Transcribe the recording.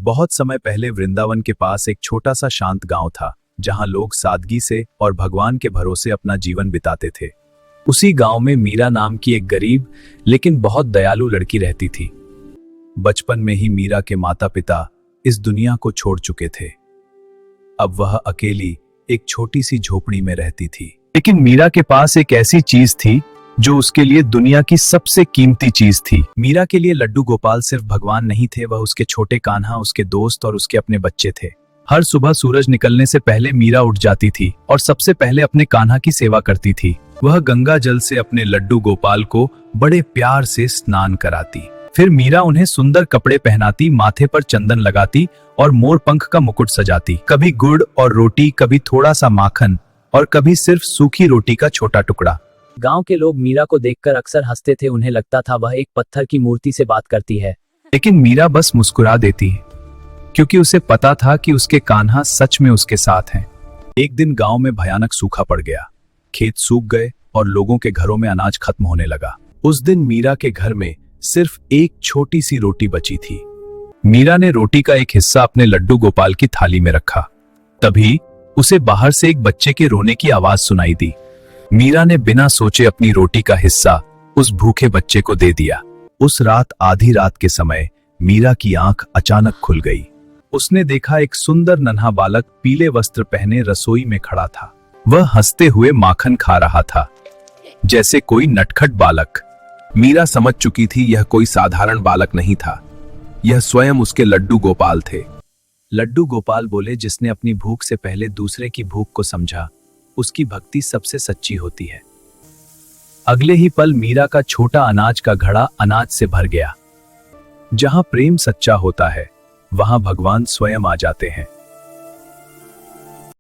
बहुत समय पहले वृंदावन के पास एक छोटा सा शांत गांव था, जहां लोग सादगी से और भगवान के भरोसे अपना जीवन बिताते थे। उसी गांव में मीरा नाम की एक गरीब लेकिन बहुत दयालु लड़की रहती थी। बचपन में ही मीरा के माता पिता इस दुनिया को छोड़ चुके थे। अब वह अकेली एक छोटी सी झोपड़ी में रहती थी, लेकिन मीरा के पास एक ऐसी चीज थी जो उसके लिए दुनिया की सबसे कीमती चीज थी। मीरा के लिए लड्डू गोपाल सिर्फ भगवान नहीं थे, वह उसके छोटे कान्हा, उसके दोस्त और उसके अपने बच्चे थे। हर सुबह सूरज निकलने से पहले मीरा उठ जाती थी और सबसे पहले अपने कान्हा की सेवा करती थी। वह गंगा जल से अपने लड्डू गोपाल को बड़े प्यार से स्नान कराती। फिर मीरा उन्हें सुंदर कपड़े पहनाती, माथे पर चंदन लगाती और मोर पंख का मुकुट सजाती। कभी गुड़ और रोटी, कभी थोड़ा सा माखन और कभी सिर्फ सूखी रोटी का छोटा टुकड़ा। गांव के लोग मीरा को देखकर अक्सर हंसते थे। उन्हें लगता था वह एक पत्थर की मूर्ति से बात करती है। लेकिन मीरा बस मुस्कुरा देती, क्योंकि उसे पता था कि उसके कान्हा सच में उसके साथ हैं। एक दिन गांव में भयानक सूखा पड़ गया। खेत सूख गए और लोगों के घरों में अनाज खत्म होने लगा। उस दिन मीरा के घर में सिर्फ एक छोटी सी रोटी बची थी। मीरा ने रोटी का एक हिस्सा अपने लड्डू गोपाल की थाली में रखा। तभी उसे बाहर से एक बच्चे के रोने की आवाज सुनाई दी। मीरा ने बिना सोचे अपनी रोटी का हिस्सा उस भूखे बच्चे को दे दिया। उस रात आधी रात के समय मीरा की आंख अचानक खुल गई। उसने देखा एक सुंदर नन्हा बालक पीले वस्त्र पहने रसोई में खड़ा था। वह हंसते हुए माखन खा रहा था, जैसे कोई नटखट बालक। मीरा समझ चुकी थी यह कोई साधारण बालक नहीं था, यह स्वयं उसके लड्डू गोपाल थे। लड्डू गोपाल बोले, जिसने अपनी भूख से पहले दूसरे की भूख को समझा, उसकी भक्ति सबसे सच्ची होती है। अगले ही पल मीरा का छोटा अनाज का घड़ा अनाज से भर गया। जहां प्रेम सच्चा होता है, वहां भगवान स्वयं आ जाते हैं।